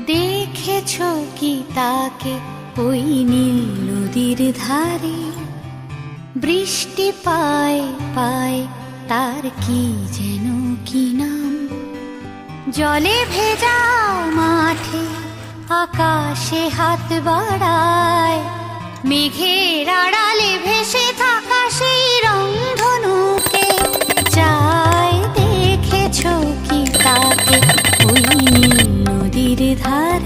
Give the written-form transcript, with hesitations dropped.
দেখেছো কি তাকে ওই নীল নদীর ধারে? বৃষ্টি পায় পায় তার কি যেন কি নাম। জলে ভেজা মাঠে আকাশে হাত বাড়ায়, মেঘের আড়ালে ভেসে থাকা সেই রংধনুকে চায়। দেখেছো কি তাকে ওই নীল নদীর ধারে?